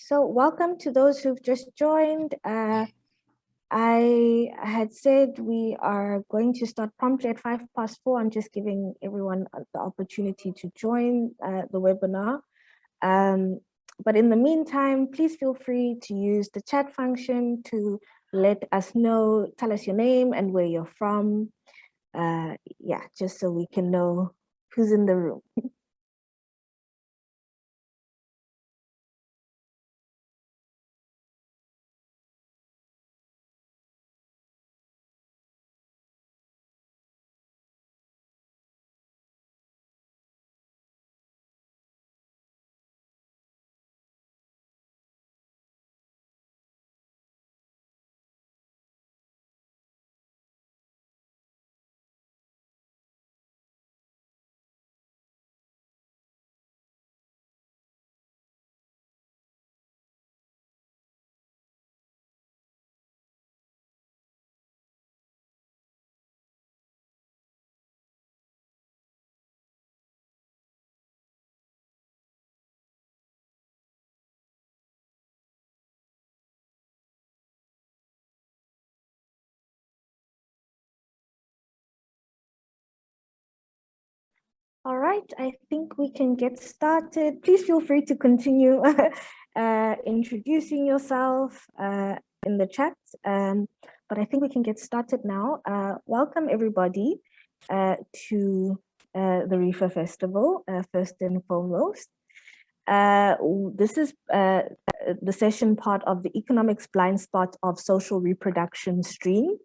So welcome to those who've just joined. I had said we are going to start promptly at 4:05. I'm just giving everyone the opportunity to join the webinar. But in the meantime, please feel free to use the chat function to let us know, tell us your name and where you're from. Yeah, just so we can know who's in the room. All right, I think we can get started. Please feel free to continue introducing yourself in the chat, but I think we can get started now. Welcome everybody to the REFA Festival, first and foremost. This is the session part of the Economics Blind Spot of Social Reproduction stream.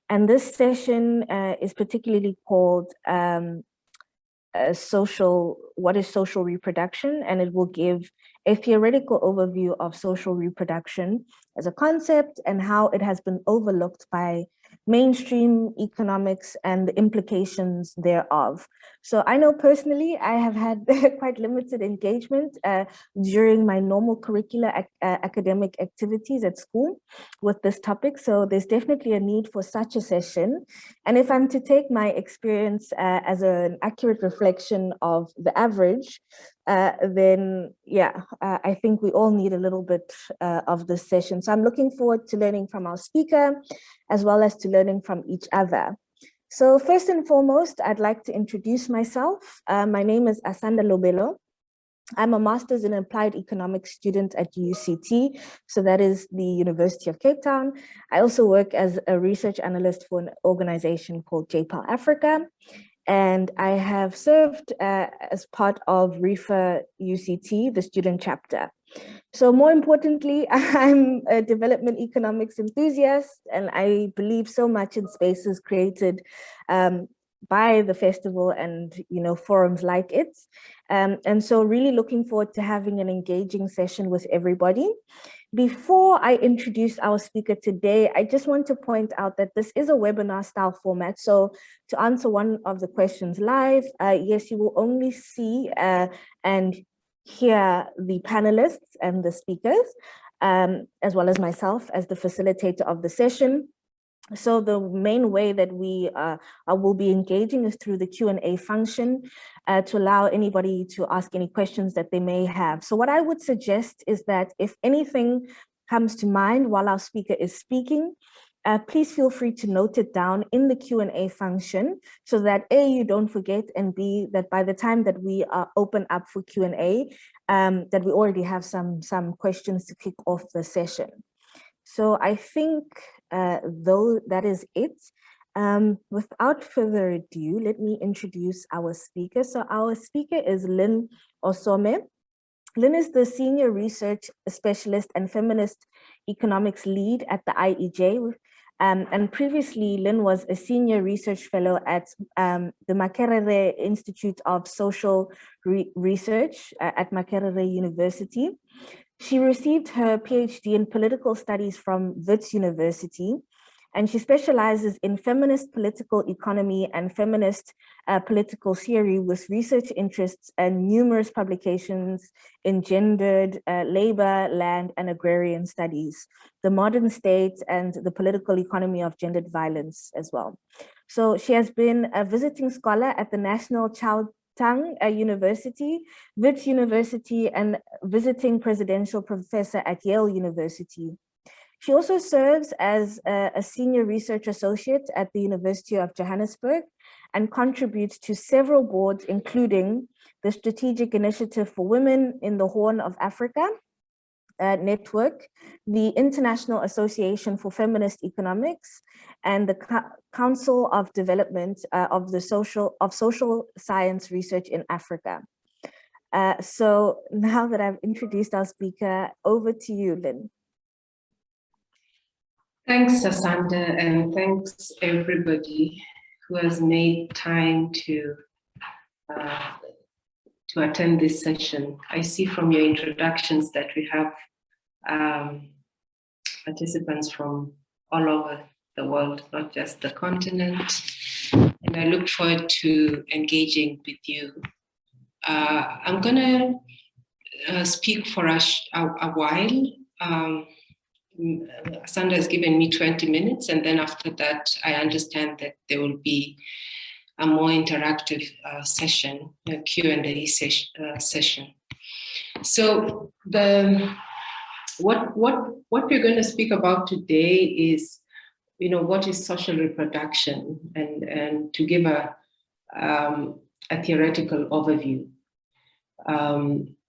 And this session is particularly called what is social reproduction, and it will give a theoretical overview of social reproduction as a concept and how it has been overlooked by mainstream economics and the implications thereof. So I know personally I have had quite limited engagement during my normal curricular academic activities at school with this topic, so there's definitely a need for such a session. And if I'm to take my experience as an accurate reflection of the average, then yeah, I think we all need a little bit of this session. So I'm looking forward to learning from our speaker, as well as to learning from each other. So first and foremost, I'd like to introduce myself. My name is Asanda Lobelo. I'm a master's in applied economics student at UCT, so that is the University of Cape Town. I also work as a research analyst for an organization called JPAL Africa, and I have served as part of REFA UCT, the student chapter. So more importantly, I'm a development economics enthusiast, and I believe so much in spaces created by the festival and forums like it. And so really looking forward to having an engaging session with everybody. Before I introduce our speaker today, I just want to point out that this is a webinar style format. So to answer one of the questions live, yes, you will only see and hear the panelists and the speakers, as well as myself as the facilitator of the session. So the main way that we will be engaging is through the Q&A function to allow anybody to ask any questions that they may have. So what I would suggest is that if anything comes to mind while our speaker is speaking, please feel free to note it down in the Q&A function so that A, you don't forget, and B, that by the time that we open up for Q&A, that we already have some questions to kick off the session. So I think though that is it. Without further ado, let me introduce our speaker. So our speaker is Lyn Ossome. Lyn is the Senior Research Specialist and Feminist Economics Lead at the IEJ. And previously, Lyn was a Senior Research Fellow at the Makerere Institute of Social Research at Makerere University. She received her PhD in political studies from Wits University, and she specializes in feminist political economy and feminist political theory with research interests and numerous publications in gendered, labor, land, and agrarian studies, the modern state, and the political economy of gendered violence as well. So she has been a visiting scholar at the National Child Tang University, Wits University, and visiting presidential professor at Yale University. She also serves as a senior research associate at the University of Johannesburg and contributes to several boards, including the Strategic Initiative for Women in the Horn of Africa Network, the International Association for Feminist Economics, and the Council of Development of Social Science Research in Africa. So now that I've introduced our speaker, over to you, Lyn. Thanks, Asanda, and thanks everybody who has made time to attend this session. I see from your introductions that we have participants from all over the world, not just the continent, and I look forward to engaging with you. I'm gonna speak for a while. Sandra has given me 20 minutes, and then after that, I understand that there will be a more interactive session, a Q&A session. So what we're going to speak about today is, what is social reproduction, and to give a theoretical overview.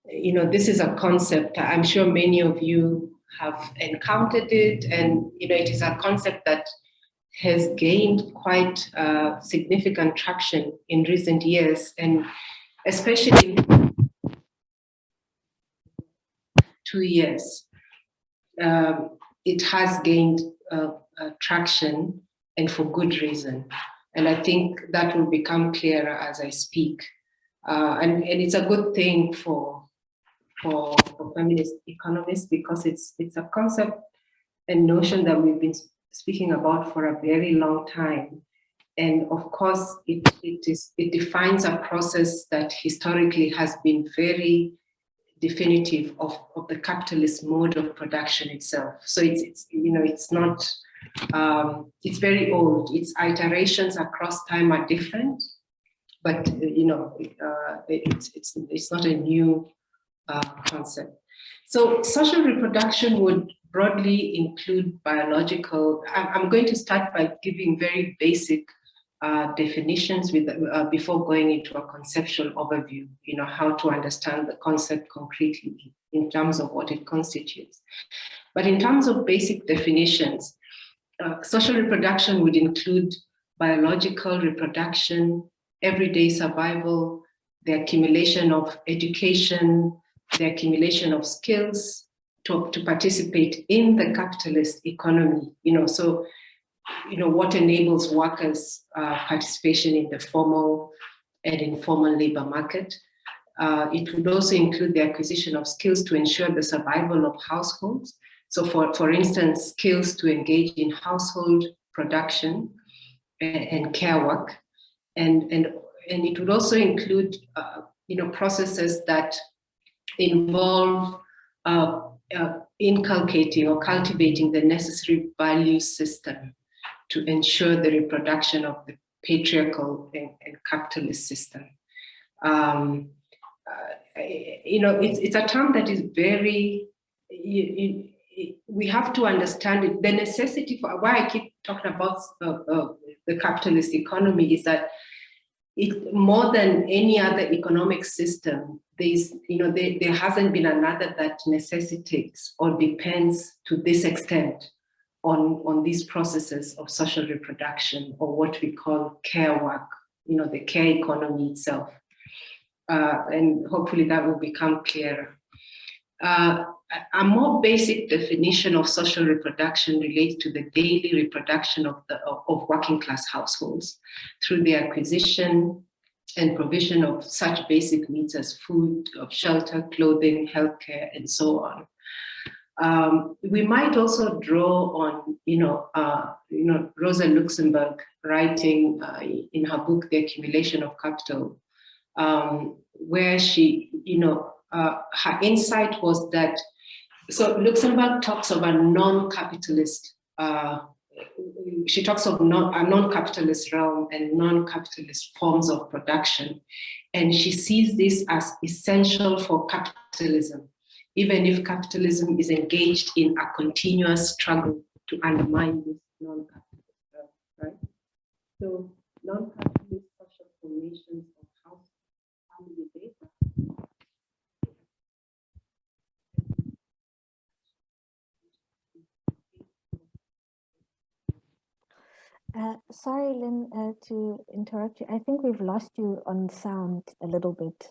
This is a concept I'm sure many of you have encountered it, and it is a concept that has gained quite significant traction in recent years, and especially in 2 years, it has gained traction, and for good reason. And I think that will become clearer as I speak. And it's a good thing for feminist economists, because it's a concept and notion that we've been speaking about for a very long time. And of course, it defines a process that historically has been very definitive of the capitalist mode of production itself. So it's not, it's very old. Its iterations across time are different, but it's not a new concept. So social reproduction would broadly include biological. I'm going to start by giving very basic definitions before going into a conceptual overview, how to understand the concept concretely in terms of what it constitutes. But in terms of basic definitions, social reproduction would include biological reproduction, everyday survival, the accumulation of education, the accumulation of skills to participate in the capitalist economy, so what enables workers' participation in the formal and informal labor market. It would also include the acquisition of skills to ensure the survival of households. So for instance, skills to engage in household production and care work. And it would also include processes that involve inculcating or cultivating the necessary value system to ensure the reproduction of the patriarchal and capitalist system. It's a term that is very, we have to understand it. The necessity for why I keep talking about the capitalist economy is that it, more than any other economic system, there hasn't been another that necessitates or depends to this extent on these processes of social reproduction, or what we call care work, the care economy itself. And hopefully that will become clearer. A more basic definition of social reproduction relates to the daily reproduction of working class households through the acquisition and provision of such basic needs as food, of shelter, clothing, healthcare, and so on. We might also draw on, Rosa Luxemburg writing in her book, The Accumulation of Capital, where she, her insight was that, so Luxemburg talks of a non-capitalist she talks of a non-capitalist realm and non-capitalist forms of production. And she sees this as essential for capitalism, even if capitalism is engaged in a continuous struggle to undermine this non-capitalist realm, right? So non-capitalist social formations of house family data Sorry, Lyn, to interrupt you. I think we've lost you on sound a little bit.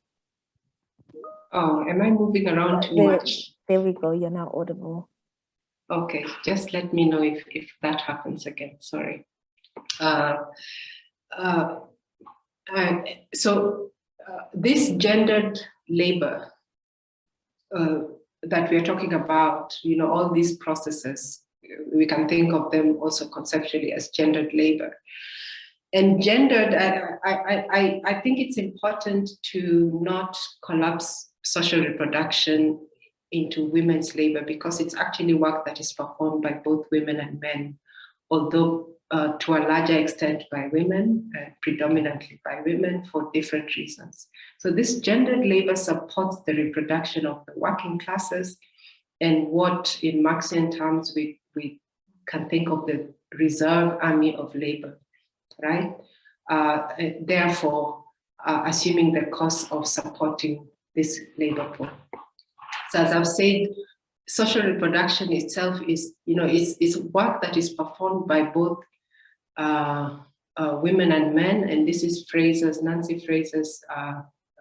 Oh, am I moving around too much? There we go. You're now audible. Okay, just let me know if that happens again. Sorry. This gendered labor that we are talking about, all these processes, we can think of them also conceptually as gendered labor. And gendered, I think it's important to not collapse social reproduction into women's labor, because it's actually work that is performed by both women and men, although to a larger extent by women, predominantly by women for different reasons. So this gendered labor supports the reproduction of the working classes and what in Marxian terms we can think of the reserve army of labor, right? Therefore, assuming the cost of supporting this labor pool. So as I've said, social reproduction itself is, it's work that is performed by both women and men, and this is Nancy Fraser's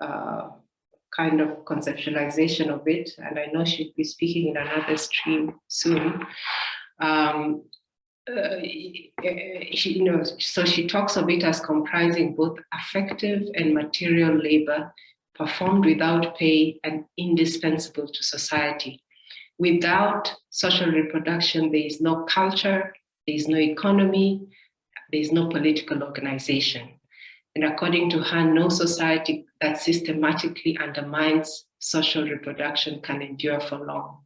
kind of conceptualization of it, and I know she'll be speaking in another stream soon. So she talks of it as comprising both affective and material labor performed without pay and indispensable to society. Without social reproduction, there is no culture, there is no economy, there is no political organization. And according to her, no society that systematically undermines social reproduction can endure for long.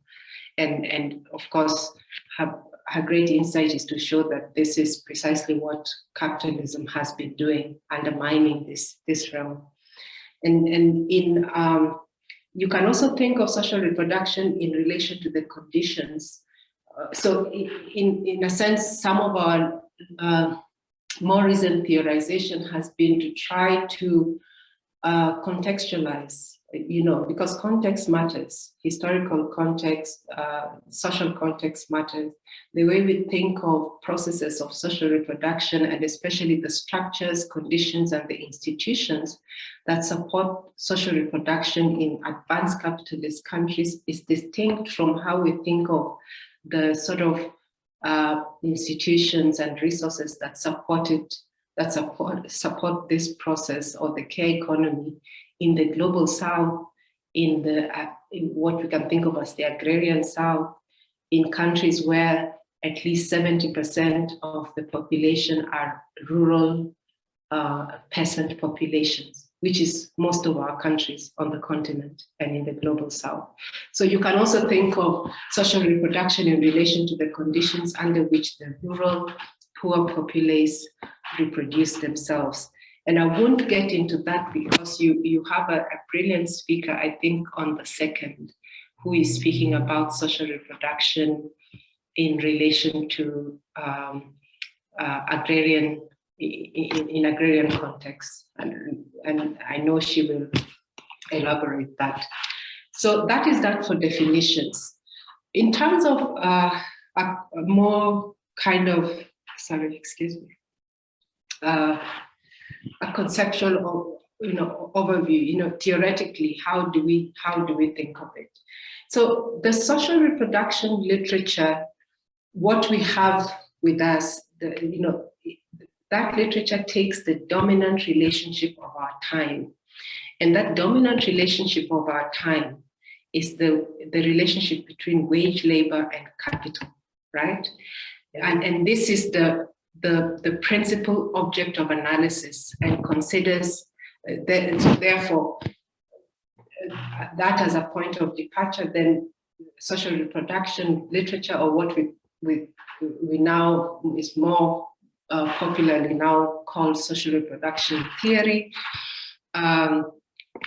And of course, her great insight is to show that this is precisely what capitalism has been doing, undermining this realm. And you can also think of social reproduction in relation to the conditions. So in a sense, some of our more recent theorization has been to try to contextualize, because context matters, historical context, social context matters. The way we think of processes of social reproduction, and especially the structures, conditions, and the institutions that support social reproduction in advanced capitalist countries is distinct from how we think of the sort of institutions and resources that support this process or the care economy in the global South, in what we can think of as the agrarian South, in countries where at least 70% of the population are rural peasant populations, which is most of our countries on the continent and in the global South. So you can also think of social reproduction in relation to the conditions under which the rural poor populace reproduce themselves. And I won't get into that because you have a brilliant speaker, I think, on the 2nd, who is speaking about social reproduction in relation to agrarian, in agrarian context. And I know she will elaborate that. So that is that for definitions. In terms of a more kind of, a conceptual overview, theoretically, how do we think of it? So the social reproduction literature, what we have with us, that literature takes the dominant relationship of our time. And that dominant relationship of our time is the relationship between wage labor and capital, right? And this is the principal object of analysis, and considers therefore that as a point of departure. Then social reproduction literature, or what we we now is more popularly now called social reproduction theory,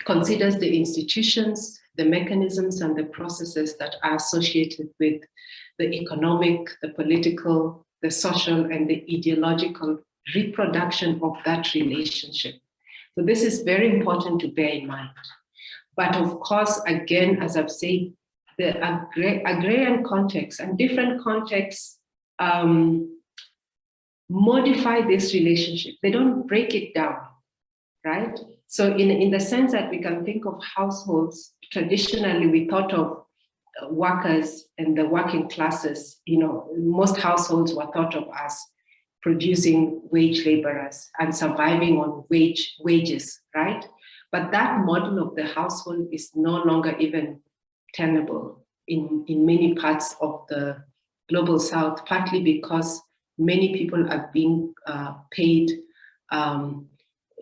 considers the institutions, the mechanisms, and the processes that are associated with the economic, the political, the social, and the ideological reproduction of that relationship. So this is very important to bear in mind. But of course, again, as I've said, the agrarian context and different contexts modify this relationship. They don't break it down, right? So in the sense that we can think of households, traditionally we thought of workers and the working classes, most households were thought of as producing wage laborers and surviving on wages, right? But that model of the household is no longer even tenable in many parts of the global South, partly because many people are being paid,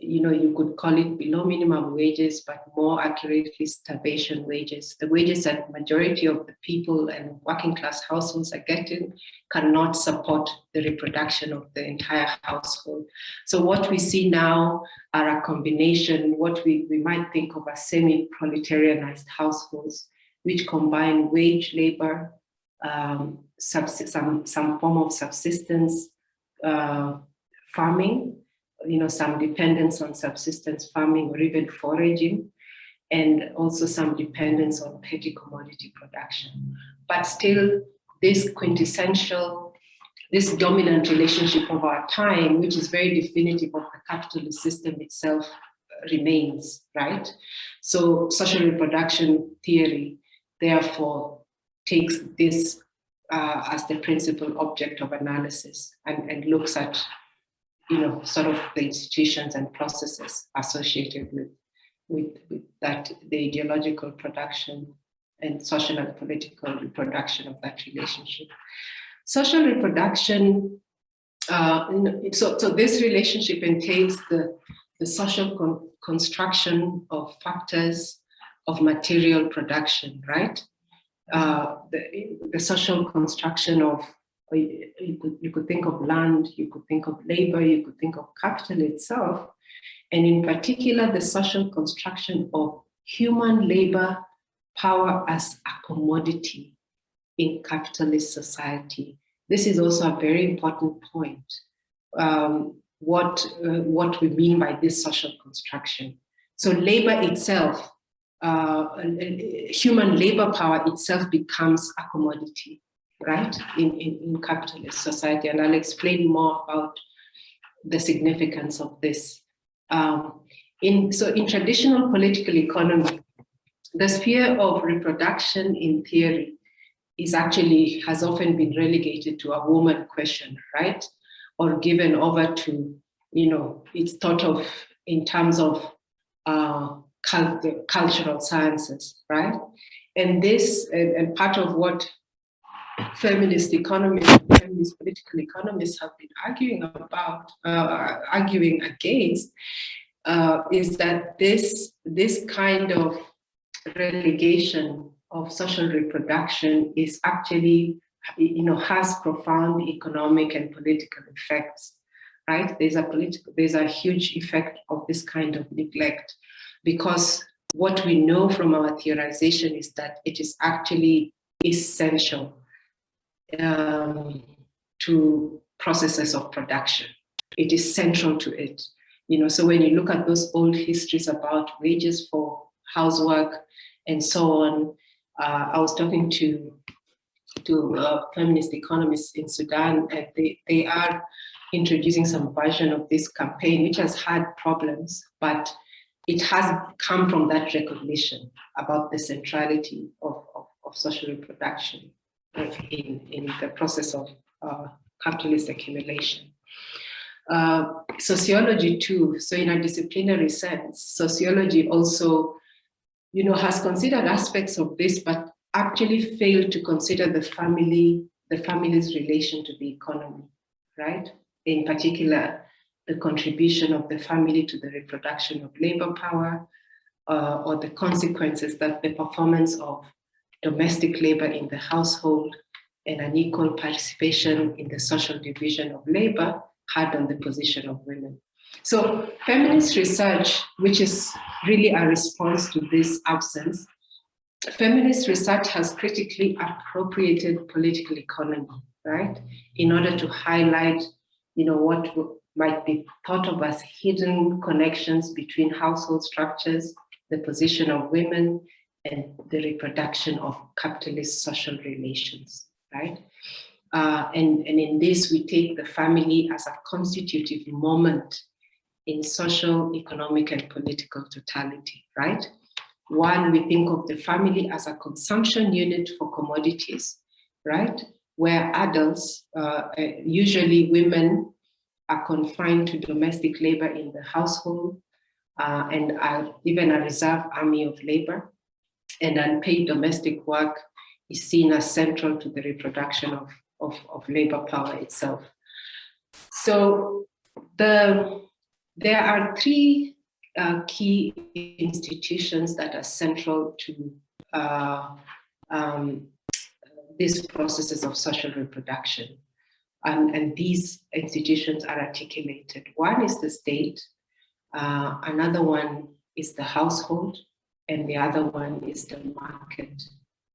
you could call it below minimum wages, but more accurately starvation wages. The wages that majority of the people and working class households are getting cannot support the reproduction of the entire household. So what we see now are a combination, what we might think of as semi-proletarianized households, which combine wage labor, some form of subsistence farming, some dependence on subsistence farming or even foraging, and also some dependence on petty commodity production. But still, this quintessential, this dominant relationship of our time, which is very definitive of the capitalist system itself, remains, right? So social reproduction theory, therefore, takes this as the principal object of analysis and looks at sort of the institutions and processes associated with that, the ideological production and social and political reproduction of that relationship. Social reproduction, so this relationship entails the social construction of factors of material production, right? The social construction of, you could think of land, you could think of labor, you could think of capital itself, and in particular, the social construction of human labor power as a commodity in capitalist society. This is also a very important point. What we mean by this social construction. So labor itself, human labor power itself becomes a commodity, right, in capitalist society. And I'll explain more about the significance of this. In traditional political economy, the sphere of reproduction in theory has often been relegated to a woman question, right? Or given over to, it's thought of in terms of the cultural sciences, right? And this, and part of what feminist economists, feminist political economists have been arguing against, is that this kind of relegation of social reproduction is actually, has profound economic and political effects, right? There's a huge effect of this kind of neglect, because what we know from our theorization is that it is actually essential to processes of production. It is central to it. So when you look at those old histories about wages for housework and so on, I was talking to feminist economists in Sudan, and they are introducing some version of this campaign, which has had problems, but it has come from that recognition about the centrality of social reproduction in the process of capitalist accumulation. Sociology too, so in a disciplinary sense, sociology also, has considered aspects of this, but actually failed to consider the family's relation to the economy, right? In particular, the contribution of the family to the reproduction of labor power, or the consequences that the performance of domestic labor in the household and unequal participation in the social division of labor had on the position of women. So feminist research, which is really a response to this absence, feminist research has critically appropriated political economy, right, in order to highlight, what might be thought of as hidden connections between household structures, the position of women, and the reproduction of capitalist social relations, right? And in this, we take the family as a constitutive moment in social, economic, and political totality, right? One, we think of the family as a consumption unit for commodities, right? Where adults, usually women, are confined to domestic labor in the household and are even a reserve army of labor. And unpaid domestic work is seen as central to the reproduction of labor power itself. So there are three key institutions that are central to these processes of social reproduction. And these institutions are articulated. One is the state, another one is the household, and the other one is the market.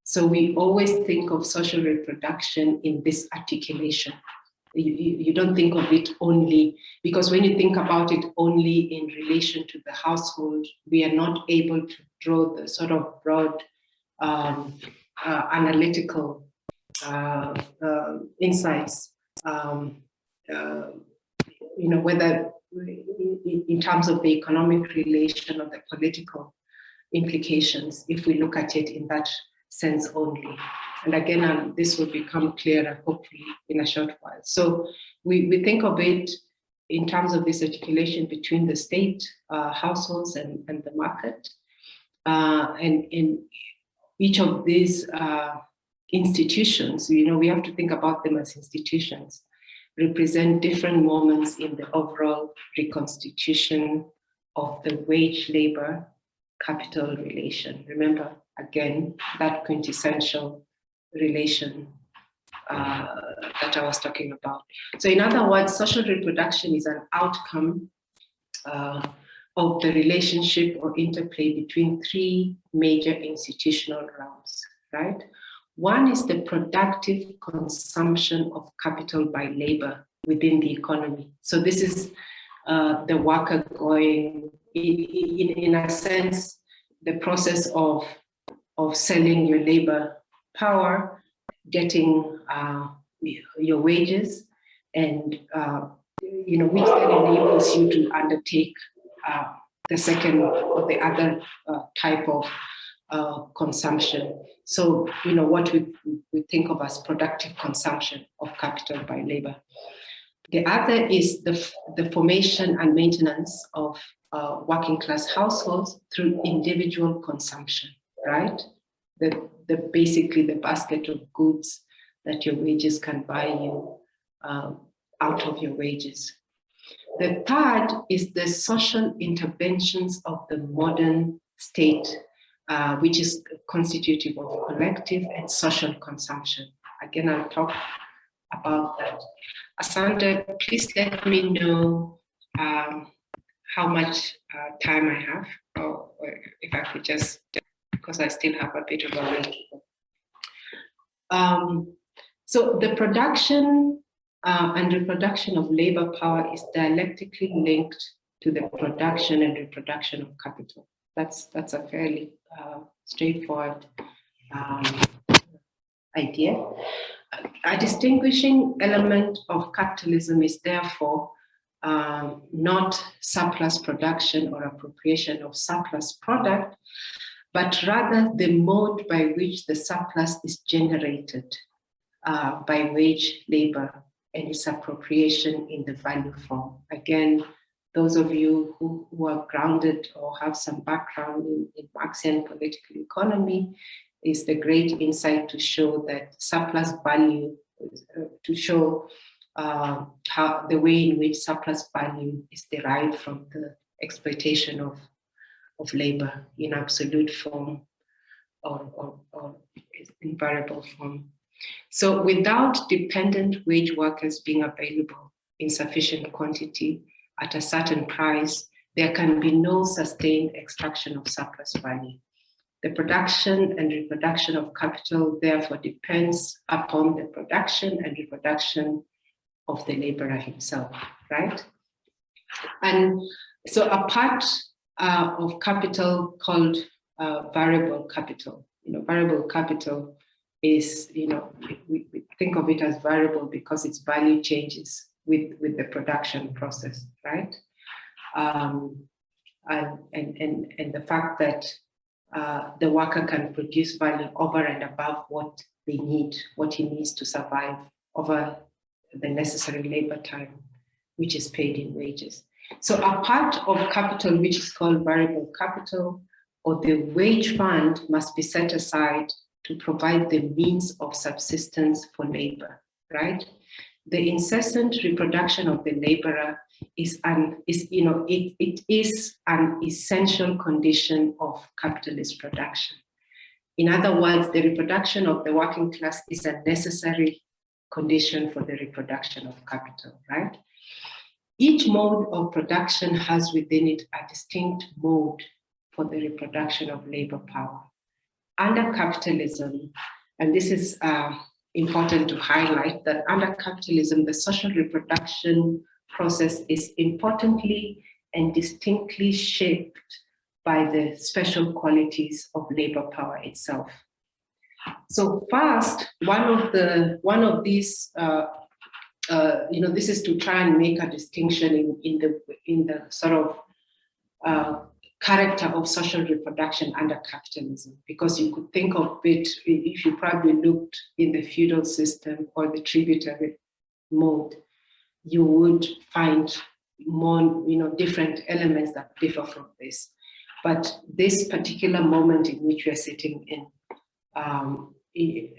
So we always think of social reproduction in this articulation. You don't think of it only, because when you think about it only in relation to the household, we are not able to draw the sort of broad analytical insights, whether in terms of the economic relation or the political implications, if we look at it in that sense only. And again, this will become clearer, hopefully, in a short while. So we think of it in terms of this articulation between the state, households, and the market. And in each of these institutions, we have to think about them as institutions, represent different moments in the overall reconstitution of the wage-labor capital relation. Remember, again, that quintessential relation that I was talking about. So in other words, social reproduction is an outcome of the relationship or interplay between three major institutional realms, right? One is the productive consumption of capital by labor within the economy. So this is the worker going, in a sense, the process of selling your labor power, getting your wages, and which then enables you to undertake the second or the other type of consumption. So, what we think of as productive consumption of capital by labor. The other is the formation and maintenance of working class households through individual consumption, right? Basically the basket of goods that your wages can buy you out of your wages. The third is the social interventions of the modern state, which is constitutive of collective and social consumption. Again, I'll talk about that. Asanda, please let me know how much time I have, or if I could just, because I still have a bit of a way to go. So the production and reproduction of labor power is dialectically linked to the production and reproduction of capital. That's a fairly straightforward idea. A distinguishing element of capitalism is therefore not surplus production or appropriation of surplus product, but rather the mode by which the surplus is generated by wage labor and its appropriation in the value form. Again, those of you who are grounded or have some background in Marxian political economy, is the great insight to show that surplus value, to show how the way in which surplus value is derived from the exploitation of labor in absolute form or in variable form. So without dependent wage workers being available in sufficient quantity at a certain price, there can be no sustained extraction of surplus value. The production and reproduction of capital therefore depends upon the production and reproduction of the laborer himself, right? And so a part of capital called variable capital, variable capital is, we think of it as variable because its value changes with the production process, right? And the fact that the worker can produce value over and above what they need, what he needs to survive over the necessary labor time, which is paid in wages. So a part of capital, which is called variable capital, or the wage fund, must be set aside to provide the means of subsistence for labor, right? The incessant reproduction of the laborer is an essential condition of capitalist production. In other words, the reproduction of the working class is a necessary condition for the reproduction of capital, right? Each mode of production has within it a distinct mode for the reproduction of labor power. Under capitalism, and this is important to highlight, that under capitalism, the social reproduction process is importantly and distinctly shaped by the special qualities of labor power itself. So first, one of these, this is to try and make a distinction in the sort of character of social reproduction under capitalism, because you could think of it, if you probably looked in the feudal system or the tributary mode, you would find more, different elements that differ from this. But this particular moment in which we are sitting in, the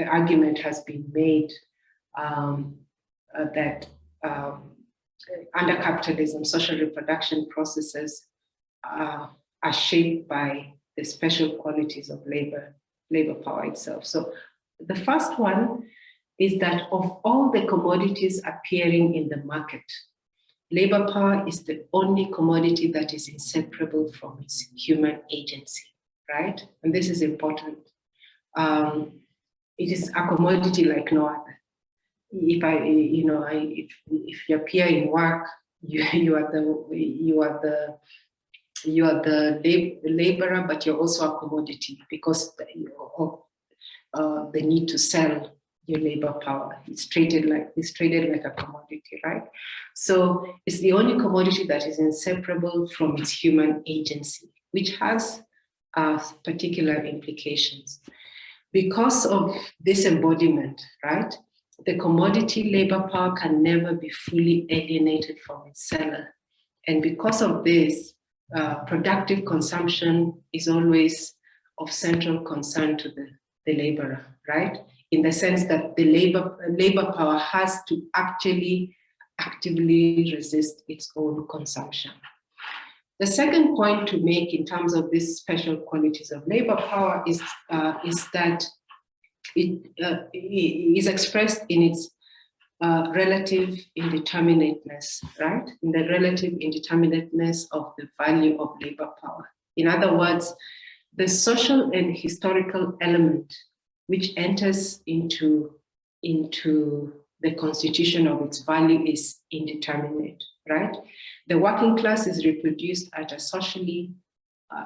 argument has been made that under capitalism, social reproduction processes are shaped by the special qualities of labor power itself. So the first one is that of all the commodities appearing in the market, labor power is the only commodity that is inseparable from its human agency, right? And this is important. It is a commodity like no other. If you appear in work, you are the laborer, but you're also a commodity because of the need to sell your labor power. It's traded like a commodity, right? So it's the only commodity that is inseparable from its human agency, which has particular implications. Because of this embodiment, right? The commodity labor power can never be fully alienated from its seller. And because of this, productive consumption is always of central concern to the laborer, right? In the sense that the labor power has to actually actively resist its own consumption. The second point to make in terms of these special qualities of labor power is that it is expressed in its relative indeterminateness, right? In the relative indeterminateness of the value of labor power. In other words, the social and historical element which enters into the constitution of its value is indeterminate, right? The working class is reproduced at a socially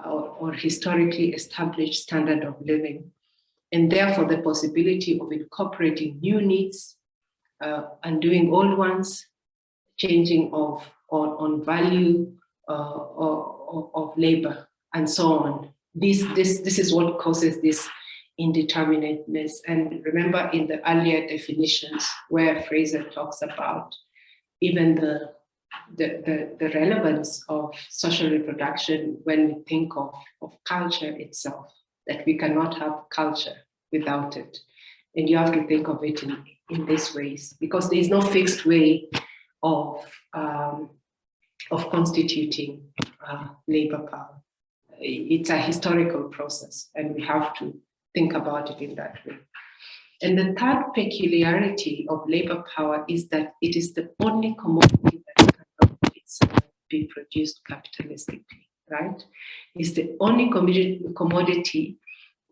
or historically established standard of living, and therefore the possibility of incorporating new needs, undoing old ones, changing on value of labor, and so on. This is what causes this indeterminateness. And remember, in the earlier definitions where Fraser talks about even the relevance of social reproduction when we think of culture itself, that we cannot have culture without it. And you have to think of it in these ways, because there is no fixed way of constituting labor power. It's a historical process, and we have to think about it in that way. And the third peculiarity of labor power is that it is the only commodity that cannot itself be produced capitalistically, right? It's the only commodity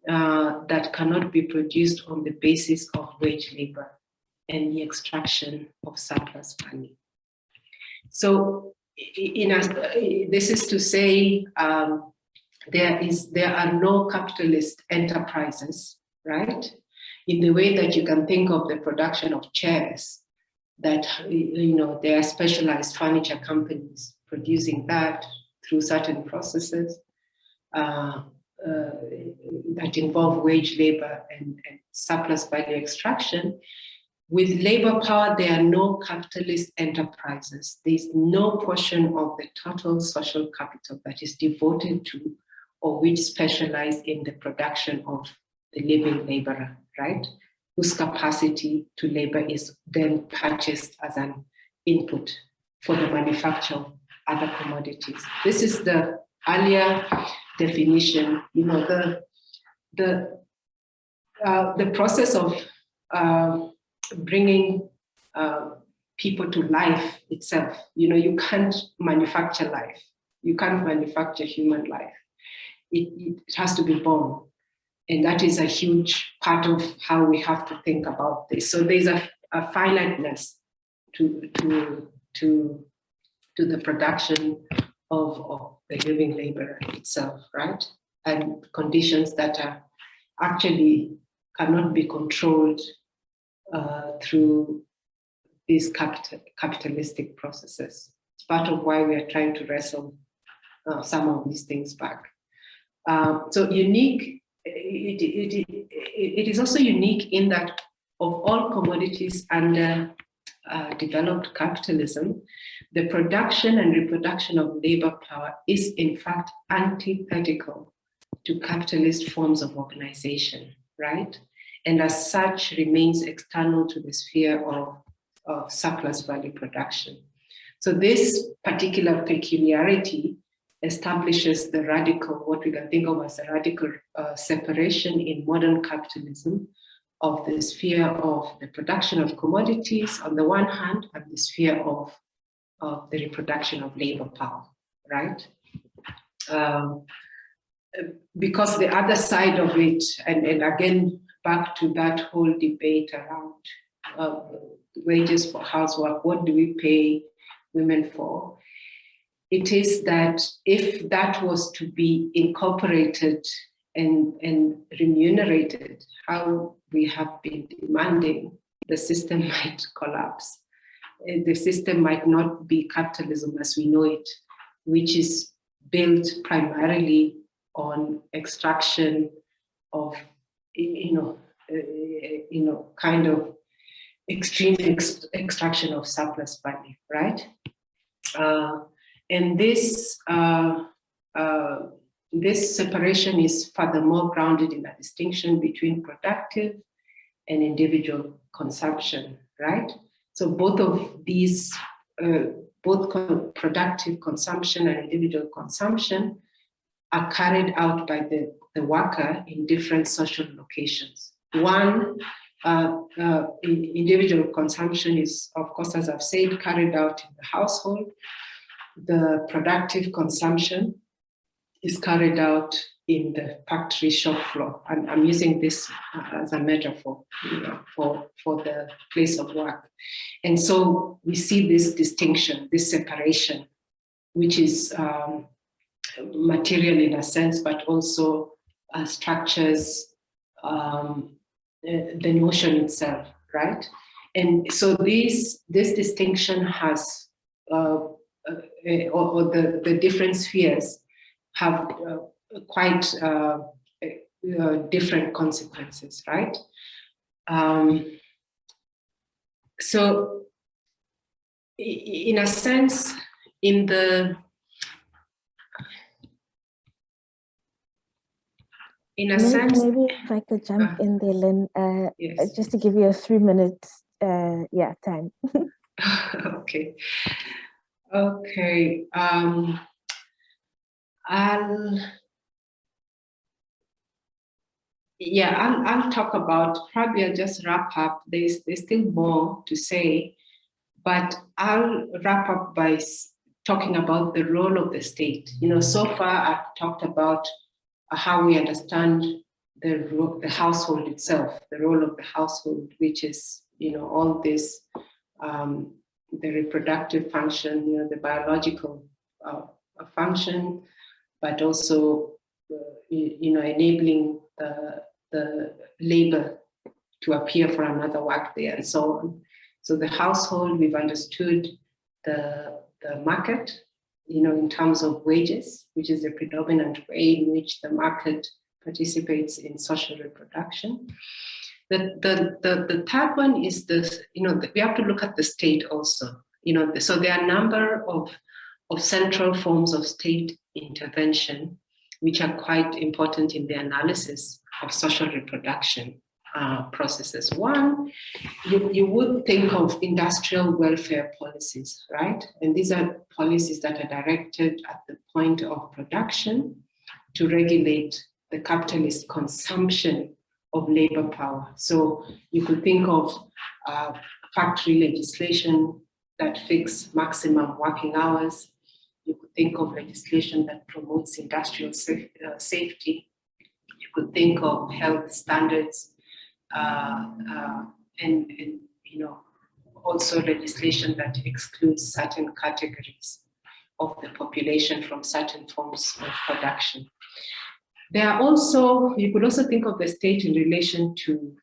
that cannot be produced on the basis of wage labor and the extraction of surplus value. So this is to say there are no capitalist enterprises, right? In the way that you can think of the production of chairs, that there are specialized furniture companies producing that through certain processes that involve wage labor and surplus value extraction. With labor power, there are no capitalist enterprises. There's no portion of the total social capital that is devoted to or which specialize in the production of the living laborer, right? Whose capacity to labor is then purchased as an input for the manufacture of other commodities. This is the earlier definition. The process of bringing people to life itself. You can't manufacture life. You can't manufacture human life. It has to be born. And that is a huge part of how we have to think about this. So there's a finiteness to the production of the living laborer itself, right? And conditions that are actually cannot be controlled through these capitalistic processes. It's part of why we are trying to wrestle some of these things back. So unique. It is also unique in that of all commodities under developed capitalism, the production and reproduction of labor power is in fact antithetical to capitalist forms of organization, right? And as such remains external to the sphere of surplus value production. So this particular peculiarity establishes the radical, what we can think of as a radical separation in modern capitalism of the sphere of the production of commodities on the one hand, and the sphere of the reproduction of labor power, right? Because the other side of it, and again, back to that whole debate around wages for housework, what do we pay women for? It is that if that was to be incorporated and remunerated, how we have been demanding, the system might collapse. The system might not be capitalism as we know it, which is built primarily on extraction of, kind of extreme extraction of surplus value, right? And this separation is furthermore grounded in a distinction between productive and individual consumption, right? So both of these, both productive consumption and individual consumption are carried out by the worker in different social locations. One, individual consumption is, of course, as I've said, carried out in the household. The productive consumption is carried out in the factory shop floor. And I'm using this as a metaphor, for the place of work. And so we see this distinction, this separation, which is material in a sense, but also structures the notion itself, right? And so this distinction has, or the different spheres have quite different consequences, right? So in a sense, in a sense, maybe if I could jump in there, Lyn, yes. just to give you a 3 minutes, time. Okay. Yeah, I'll talk about, probably I'll just wrap up. There's still more to say, but I'll wrap up by talking about the role of the state. You know, so far I've talked about how we understand the household itself, the role of the household, which is, you know, all this, the reproductive function, you know, the biological function, but also, you know, enabling the labor to appear for another work there and so on. So the household, we've understood the market, you know, in terms of wages, which is the predominant way in which the market participates in social reproduction. The third one is this, you know, we have to look at the state also, you know, so there are a number of central forms of state intervention, which are quite important in the analysis of social reproduction processes. One, you would think of industrial welfare policies, right? And these are policies that are directed at the point of production to regulate the capitalist consumption of labor power. So you could think of factory legislation that fix maximum working hours. You could think of legislation that promotes industrial safety. You could think of health standards, and you know, also legislation that excludes certain categories of the population from certain forms of production. There are also, you could also think of the state in relation to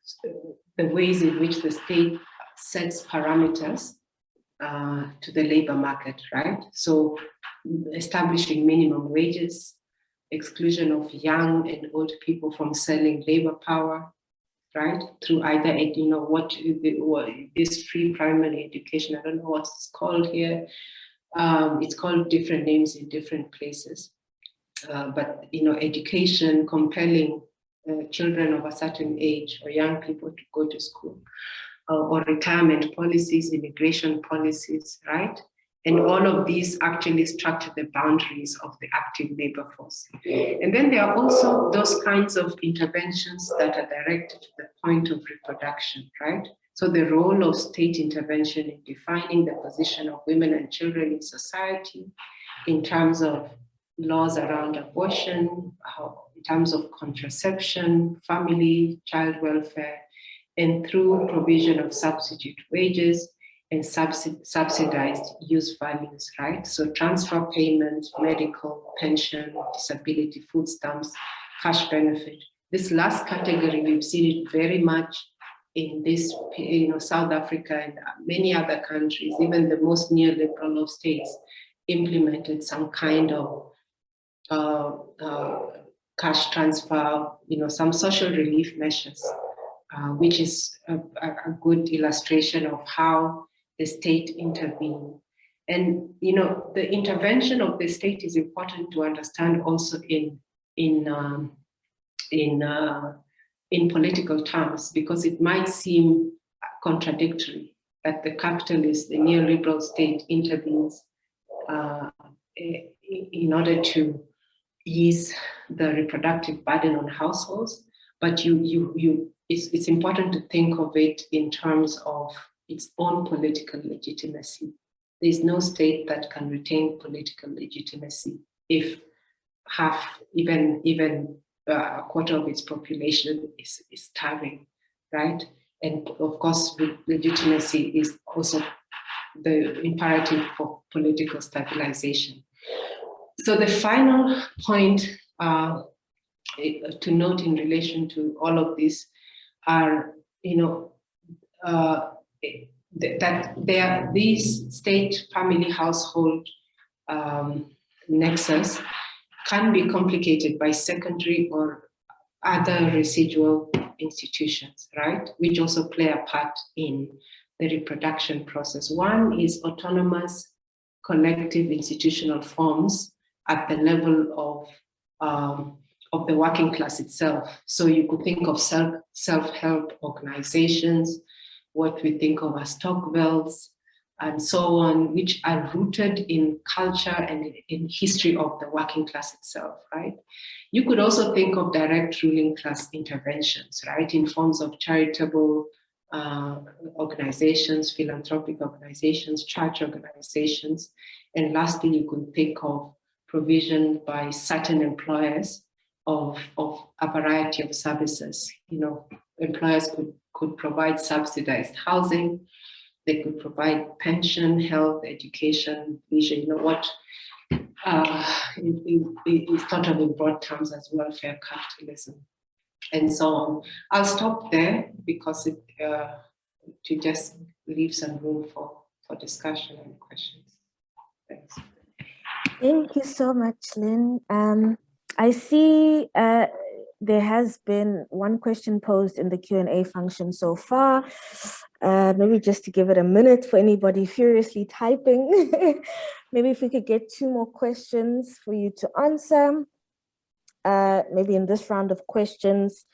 the ways in which the state sets parameters to the labor market, right? So establishing minimum wages, exclusion of young and old people from selling labor power, right? Through either, you know, what is free primary education. I don't know what it's called here. It's called different names in different places. But, you know, education, compelling children of a certain age or young people to go to school, or retirement policies, immigration policies, right? And all of these actually structure the boundaries of the active labor force. And then there are also those kinds of interventions that are directed to the point of reproduction, right? So the role of state intervention in defining the position of women and children in society, in terms of laws around abortion, in terms of contraception, family, child welfare, and through provision of substitute wages and subsidized use values, right? So transfer payments, medical, pension, disability, food stamps, cash benefit. This last category, we've seen it very much in this, you know, South Africa and many other countries, even the most neoliberal of states, implemented some kind of cash transfer, you know, some social relief measures, which is a good illustration of how the state intervened. And, you know, the intervention of the state is important to understand also in political terms, because it might seem contradictory that the capitalist, the neoliberal state intervenes in order to ease the reproductive burden on households, but it's important to think of it in terms of its own political legitimacy. There's no state that can retain political legitimacy if even a quarter of its population is starving, right? And of course, legitimacy is also the imperative for political stabilization. So the final point to note in relation to all of this are, you know, that these state, family, household nexus can be complicated by secondary or other residual institutions, right? Which also play a part in the reproduction process. One is autonomous collective institutional forms at the level of the working class itself. So you could think of self-help organizations, what we think of as stokvels, and so on, which are rooted in culture and in history of the working class itself, right? You could also think of direct ruling class interventions, right, in forms of charitable organizations, philanthropic organizations, church organizations. And lastly, you could think of provision by certain employers of a variety of services. You know, employers could provide subsidized housing, they could provide pension, health, education, leisure, you know, what is thought of in broad terms as welfare capitalism, and so on. I'll stop there because it to just leave some room for discussion and questions. Thanks. Thank you so much, Lyn. I see there has been one question posed in the Q&A function so far. Maybe just to give it a minute for anybody furiously typing. Maybe if we could get 2 more questions for you to answer, maybe in this round of questions,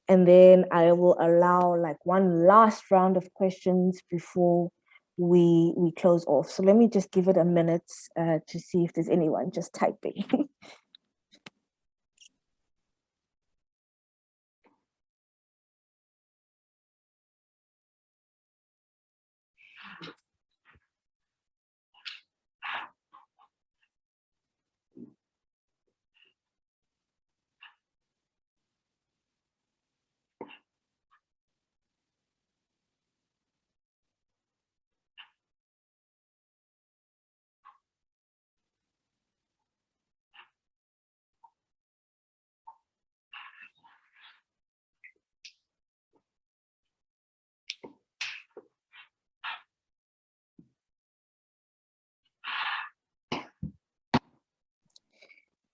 and then I will allow like one last round of questions before we close off. So let me just give it a minute to see if there's anyone just typing.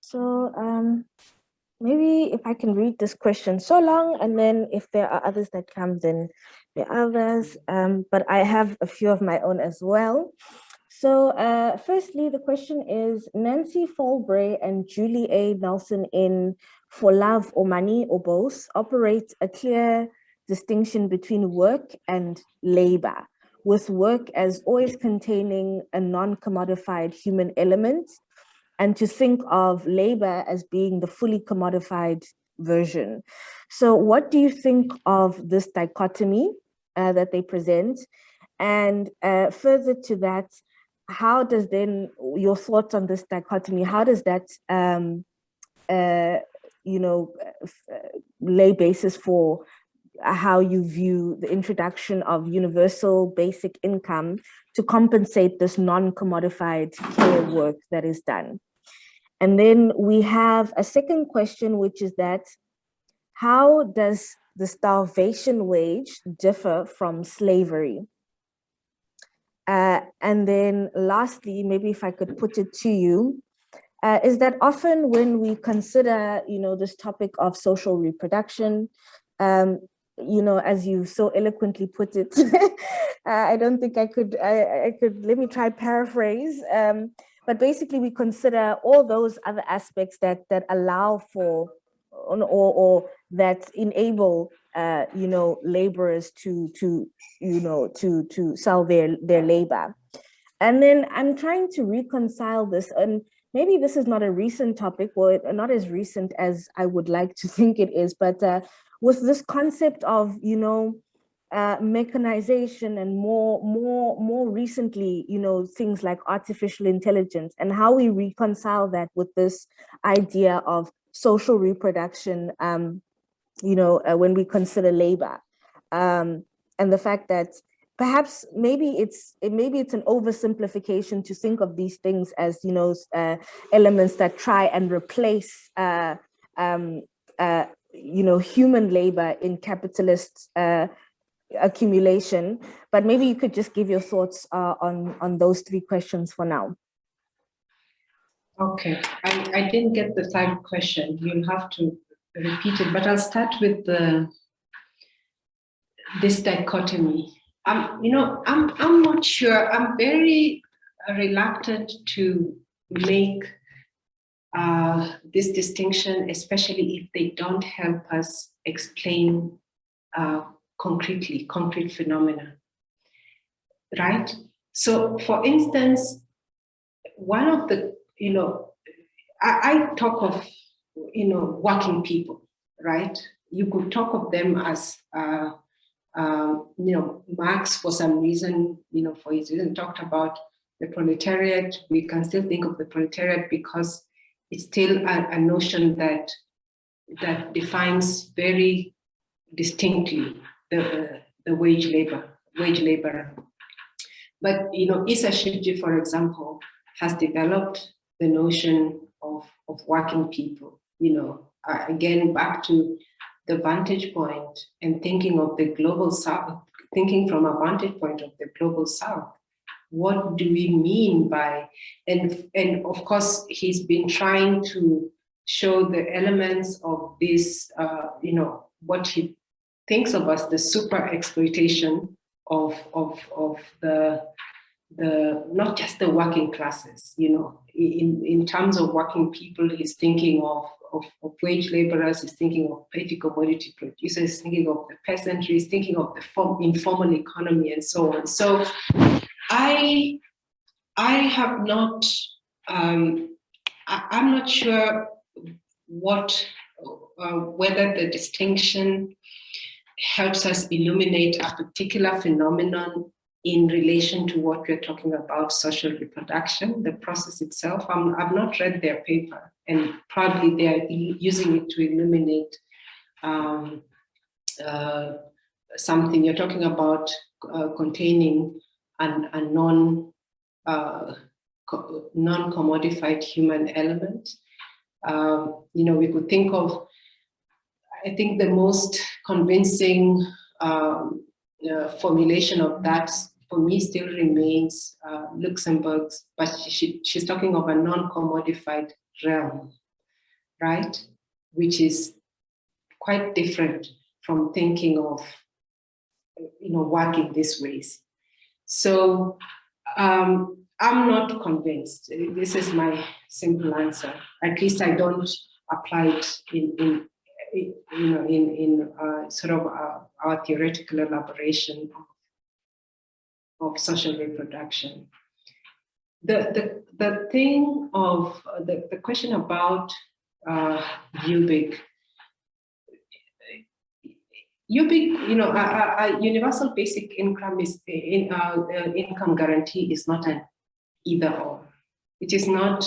So maybe if I can read this question so long, and then if there are others that come, then there are others. But I have a few of my own as well. So firstly, the question is, Nancy Falbray and Julie A. Nelson in For Love or Money or Both operate a clear distinction between work and labor, with work as always containing a non-commodified human element, and to think of labor as being the fully commodified version. So what do you think of this dichotomy that they present? And further to that, how does then your thoughts on this dichotomy, how does that lay basis for how you view the introduction of universal basic income to compensate this non-commodified care work that is done? And then we have a second question, which is that, how does the starvation wage differ from slavery? And then lastly, maybe if I could put it to you, is that often when we consider, this topic of social reproduction, as you so eloquently put it, I don't think I could, let me try paraphrase. But basically we consider all those other aspects that allow for, or that enable, laborers to sell their labor. And then I'm trying to reconcile this, and maybe this is not a recent topic, or not as recent as I would like to think it is, but with this concept of, mechanization, and more recently, things like artificial intelligence, and how we reconcile that with this idea of social reproduction, when we consider labor, and the fact that perhaps maybe it's an oversimplification to think of these things as elements that try and replace human labor in capitalist accumulation. But maybe you could just give your thoughts on those 3 questions for now. Okay, I didn't get the third question. You'll have to repeat it, but I'll start with this dichotomy. I'm not sure. I'm very reluctant to make this distinction, especially if they don't help us explain concrete phenomena, right? So for instance, one of the, I talk of, working people, right? You could talk of them as, Marx, for some reason, for his reason, talked about the proletariat. We can still think of the proletariat because it's still a notion that defines very distinctly the wage laborer. But Issa Shivji, for example, has developed the notion of working people. Again, back to the vantage point and thinking of the global South, thinking from a vantage point of the global South. What do we mean by, and of course, he's been trying to show the elements of this, what he thinks of as the super exploitation of the not just the working classes, in terms of working people, he's thinking of wage laborers, he's thinking of petty commodity producers, he's thinking of the peasantry, he's thinking of the informal economy and so on. So I have not, I'm not sure whether the distinction helps us illuminate a particular phenomenon in relation to what we're talking about, social reproduction, the process itself. I've not read their paper, and probably they're using it to illuminate something. You're talking about containing a non-commodified human element. We could think of, I think the most convincing formulation of that for me still remains Luxemburg's, but she's talking of a non-commodified realm, right? Which is quite different from thinking of, working these ways. So I'm not convinced. This is my simple answer. At least I don't apply it in sort of our theoretical elaboration of social reproduction. The thing of the question about UBIC, a universal basic income income guarantee is not an either or. It is not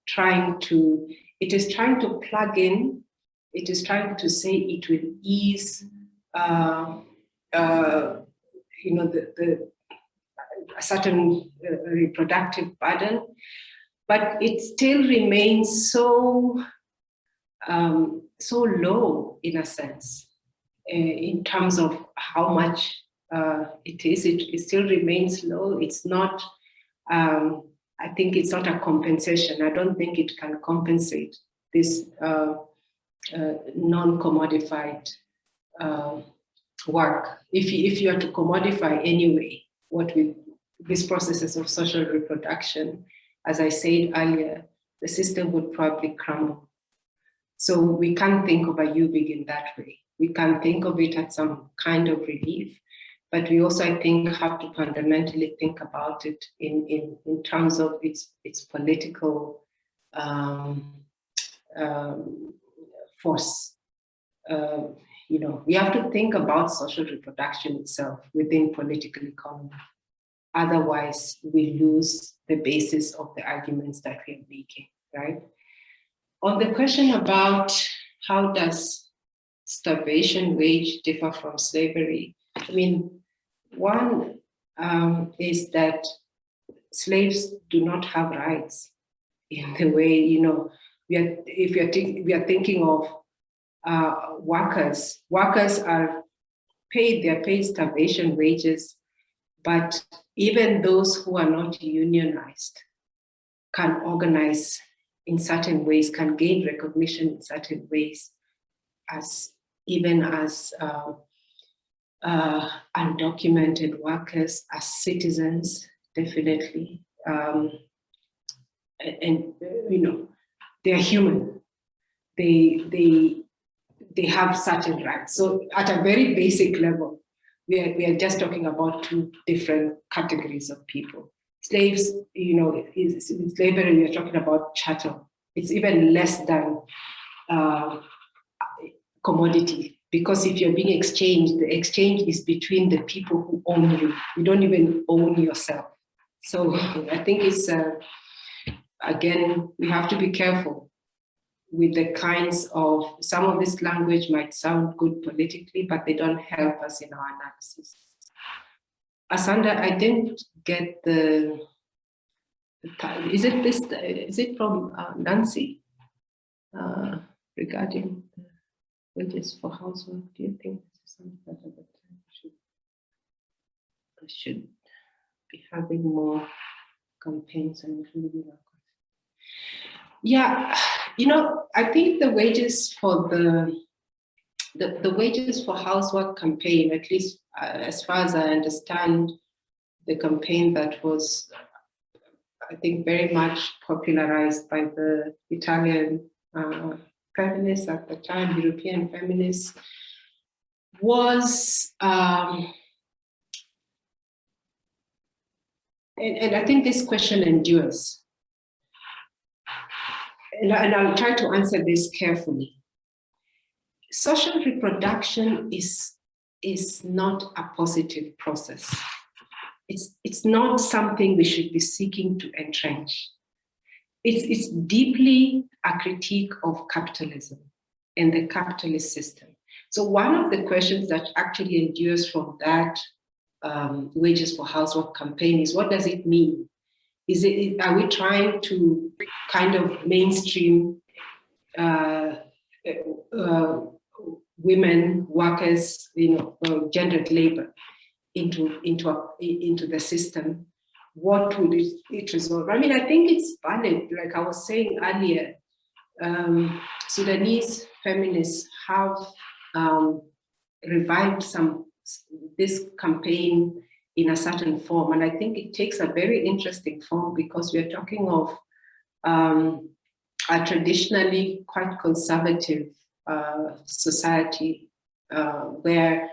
trying to. It is trying to plug in. It is trying to say it will ease, a certain reproductive burden, but it still remains so low in a sense, in terms of how much it is. It still remains low. It's not. I think it's not a compensation. I don't think it can compensate this non-commodified work. If you are to commodify anyway, what with these processes of social reproduction, as I said earlier, the system would probably crumble. So we can't think of a UBIG in that way. We can think of it as some kind of relief, but we also, I think, have to fundamentally think about it in terms of its political force. We have to think about social reproduction itself within political economy. Otherwise, we lose the basis of the arguments that we're making, right? On the question about how does starvation wage differ from slavery, I mean, one is that slaves do not have rights in the way, we are thinking of workers are paid, they're paid starvation wages, but even those who are not unionized can organize in certain ways, can gain recognition in certain ways, as undocumented workers, as citizens, definitely. They're human. They have certain rights. So at a very basic level, we are just talking about two different categories of people. Slaves, you know, in slavery, we are talking about chattel. It's even less than commodity, because if you're being exchanged, the exchange is between the people who own you. You don't even own yourself. So I think it's, again, we have to be careful with the kinds of, some of this language might sound good politically, but they don't help us in our analysis. Asanda, I didn't get the title. Is it from Nancy regarding wages for housework? Do you think this is something that at the time should be having more campaigns and including our? Yeah, you know, I think the wages for the wages for housework campaign, at least as far as I understand, the campaign that was, I think, very much popularized by the Italian feminists at the time, European feminists, was, and I think this question endures. And I'll try to answer this carefully. Social reproduction is not a positive process. It's not something we should be seeking to entrench. It's deeply a critique of capitalism and the capitalist system. So one of the questions that actually endures from that wages for housework campaign is, what does it mean? Are we trying to kind of mainstream women, workers, you know, gendered labor into the system? What would it resolve? I mean, I think it's valid. Like I was saying earlier, Sudanese feminists have revived this campaign in a certain form. And I think it takes a very interesting form, because we're talking of a traditionally quite conservative society where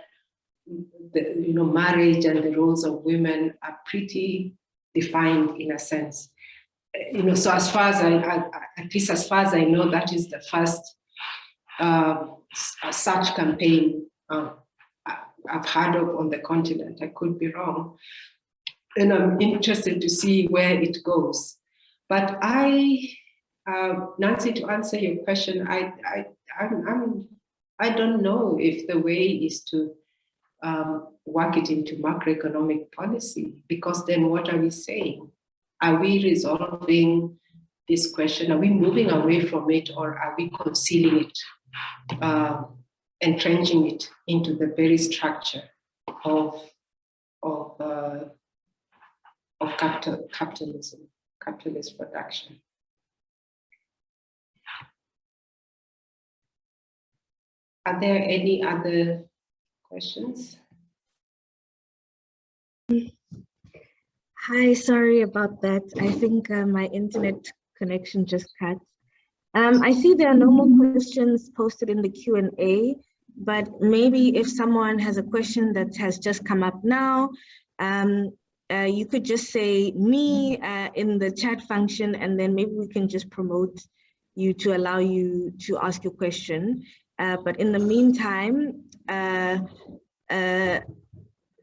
marriage and the roles of women are pretty defined in a sense. So as far as at least as far as I know, that is the first such campaign I've heard of on the continent. I could be wrong. And I'm interested to see where it goes. But Nancy, to answer your question, I don't know if the way is to work it into macroeconomic policy, because then what are we saying? Are we resolving this question? Are we moving away from it, or are we concealing it, entrenching it into the very structure of capitalism, capitalist production? Are there any other questions? Hi, sorry about that. I think my internet connection just cut. I see there are no more questions posted in the Q&A, but maybe if someone has a question that has just come up now, you could just say me in the chat function, and then maybe we can just promote you to allow you to ask your question. But in the meantime,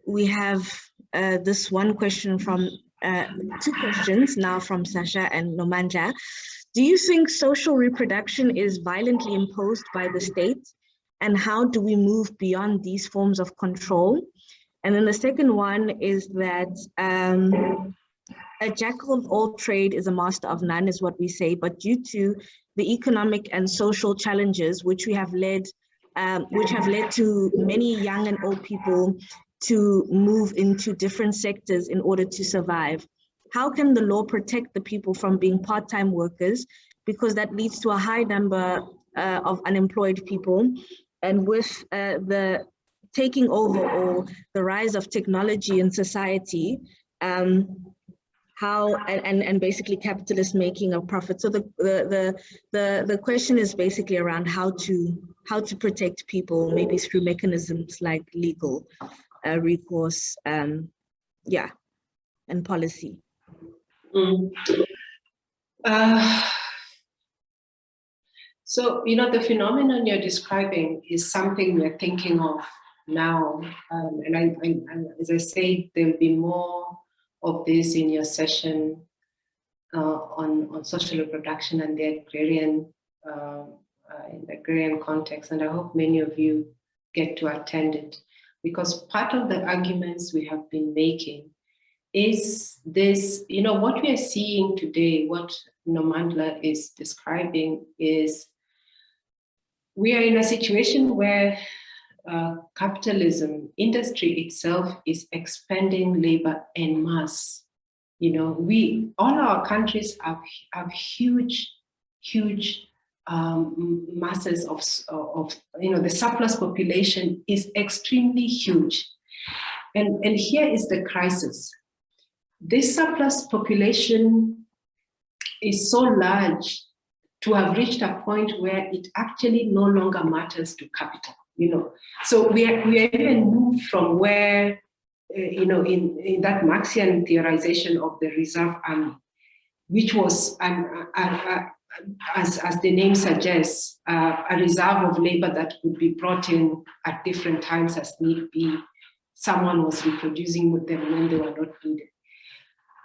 we have this one question from, two questions now from Sasha and Nomanja. Do you think social reproduction is violently imposed by the state? And how do we move beyond these forms of control? And then the second one is that a jack of all trade is a master of none, is what we say, but due to the economic and social challenges which have led to many young and old people to move into different sectors in order to survive. How can the law protect the people from being part-time workers? Because that leads to a high number of unemployed people. And with the taking over or the rise of technology in society, how and basically capitalists making a profit. So the question is basically around how to protect people, maybe through mechanisms like legal. recourse, and policy. So, the phenomenon you're describing is something we're thinking of now. And I, as I say, there'll be more of this in your session on social reproduction and the agrarian, in the agrarian context. And I hope many of you get to attend it, because part of the arguments we have been making is this, what we are seeing today, what Nomandla is describing is we are in a situation where capitalism, industry itself is expanding labor en masse. All our countries have huge masses of the surplus population is extremely huge. And here is the crisis. This surplus population is so large to have reached a point where it actually no longer matters to capital, So we are even moved from where, in that Marxian theorization of the reserve army, which was, as the name suggests, a reserve of labor that could be brought in at different times as need be. Someone was reproducing with them when they were not needed.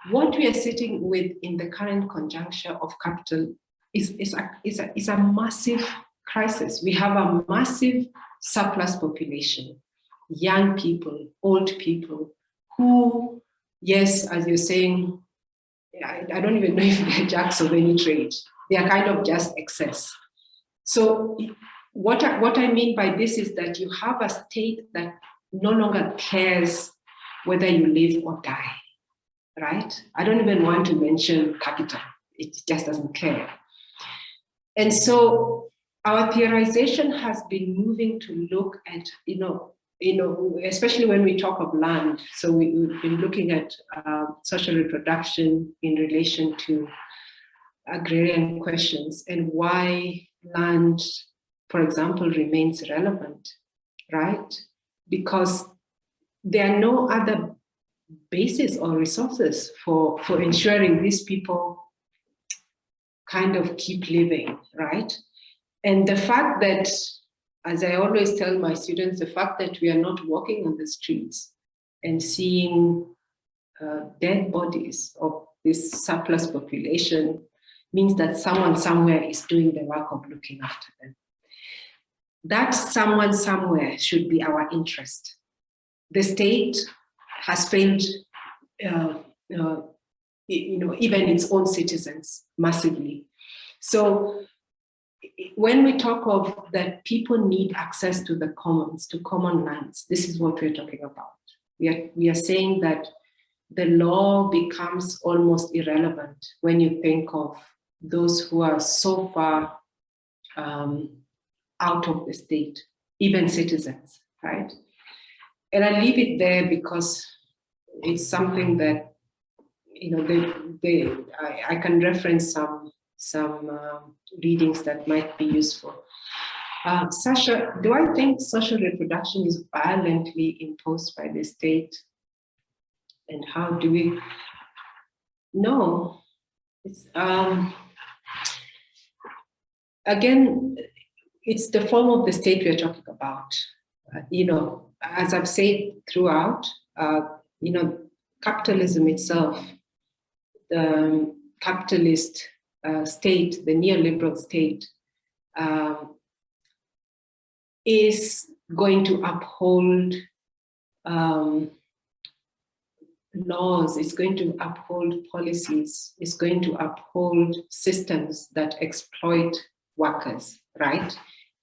What we are sitting with in the current conjuncture of capital is a massive crisis. We have a massive surplus population, young people, old people, who, yes, as you're saying, I don't even know if they're jacks of any trade. They are kind of just excess. So what I mean by this is that you have a state that no longer cares whether you live or die, right? I don't even want to mention capital. It just doesn't care. And so our theorization has been moving to look at, especially when we talk of land. So we've been looking at social reproduction in relation to agrarian questions and why land, for example, remains relevant, right? Because there are no other basis or resources for ensuring these people kind of keep living, right? And the fact that, as I always tell my students, the fact that we are not walking on the streets and seeing dead bodies of this surplus population means that someone somewhere is doing the work of looking after them. That someone somewhere should be our interest. The state has failed, even its own citizens massively. So when we talk of that people need access to the commons, to common lands, this is what we're talking about. We are saying that the law becomes almost irrelevant when you think of those who are so far out of the state, even citizens, right? And I leave it there because it's something that, I can reference some readings that might be useful. Sasha, do I think social reproduction is violently imposed by the state? And how do we? No, it's again, it's the form of the state we're talking about. As I've said throughout, capitalism itself, the capitalist state, the neoliberal state, is going to uphold laws, it's going to uphold policies, it's going to uphold systems that exploit workers, right?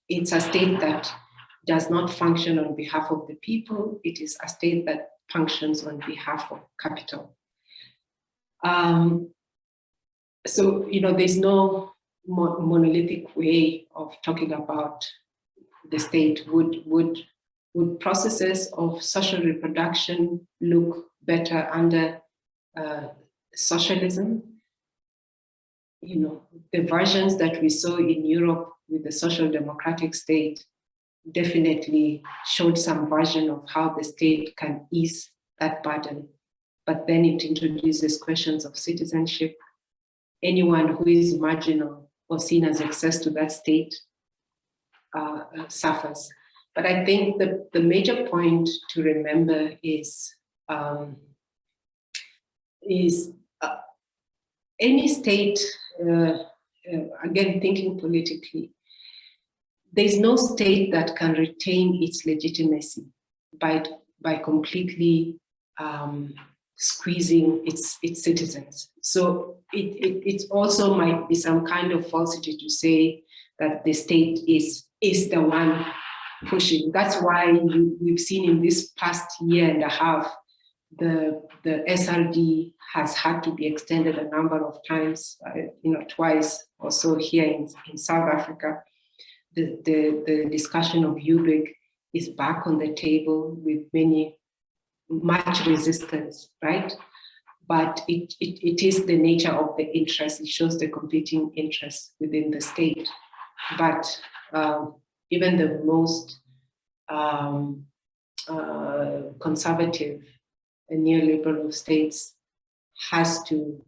It's a state that does not function on behalf of the people. It is a state that functions on behalf of capital. So, there's no monolithic way of talking about the state. Would processes of social reproduction look better under socialism? The versions that we saw in Europe with the social democratic state definitely showed some version of how the state can ease that burden. But then it introduces questions of citizenship. Anyone who is marginal or seen as access to that state suffers. But I think the major point to remember is any state, again, thinking politically, there's no state that can retain its legitimacy by completely squeezing its citizens. So it also might be some kind of falsity to say that the state is the one pushing. That's why we've seen in this past year and a half, the SRD has had to be extended a number of times, twice or so here in South Africa. The discussion of UBIC is back on the table with much resistance, right? But it is the nature of the interest. It shows the competing interests within the state. But even the most conservative and neoliberal states has to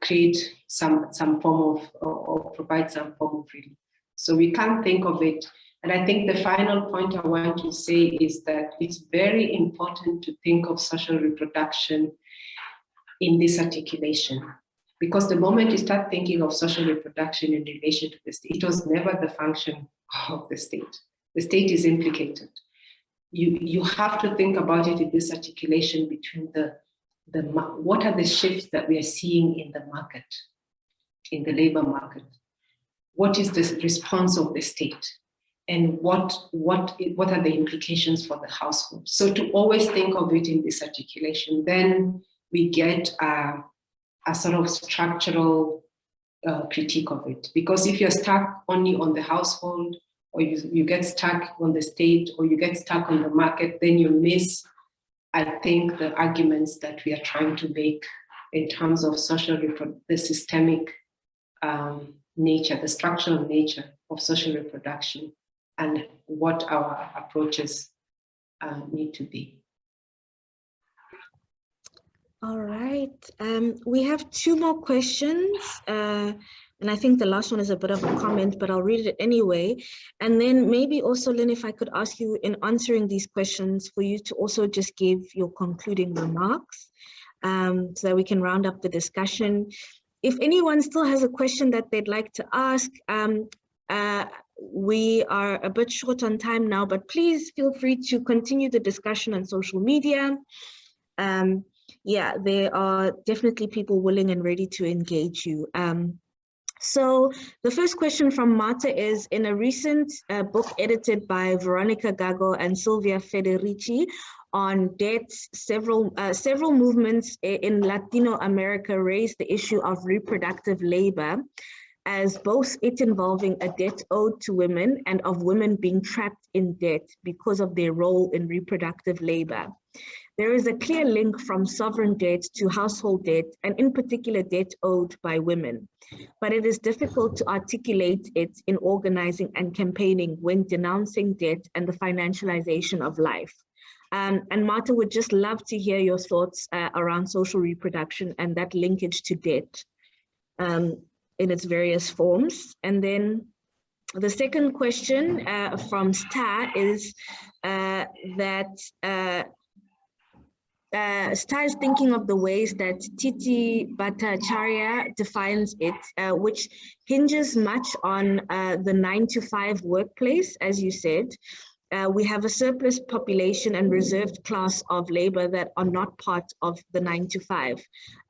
create some form of, or provide some form of relief. So we can't think of it. And I think the final point I want to say is that it's very important to think of social reproduction in this articulation. Because the moment you start thinking of social reproduction in relation to the state, it was never the function of the state. The state is implicated. You have to think about it in this articulation between what are the shifts that we are seeing in the market, in the labor market? What is the response of the state? And what are the implications for the household? So to always think of it in this articulation, then we get a sort of structural critique of it. Because if you're stuck only on the household, or you get stuck on the state, or you get stuck on the market, then you miss, I think, the arguments that we are trying to make in terms of the systemic nature, the structural nature of social reproduction, and what our approaches need to be. All right, we have two more questions. And I think the last one is a bit of a comment, but I'll read it anyway. And then maybe also, Lyn, if I could ask you in answering these questions for you to also just give your concluding remarks so that we can round up the discussion. If anyone still has a question that they'd like to ask, we are a bit short on time now, but please feel free to continue the discussion on social media. Yeah, there are definitely people willing and ready to engage you. So the first question from Marta is, in a recent book edited by Veronica Gago and Silvia Federici on debt, several movements in Latino America raised the issue of reproductive labor, as both it involving a debt owed to women and of women being trapped in debt because of their role in reproductive labor. There is a clear link from sovereign debt to household debt, and in particular debt owed by women. But it is difficult to articulate it in organizing and campaigning when denouncing debt and the financialization of life. And Marta would just love to hear your thoughts around social reproduction and that linkage to debt in its various forms. And then the second question from Star is Star is thinking of the ways that Titi Bhattacharya defines it, which hinges much on the 9-to-5 workplace, as you said. We have a surplus population and reserved class of labor that are not part of the 9-to-5.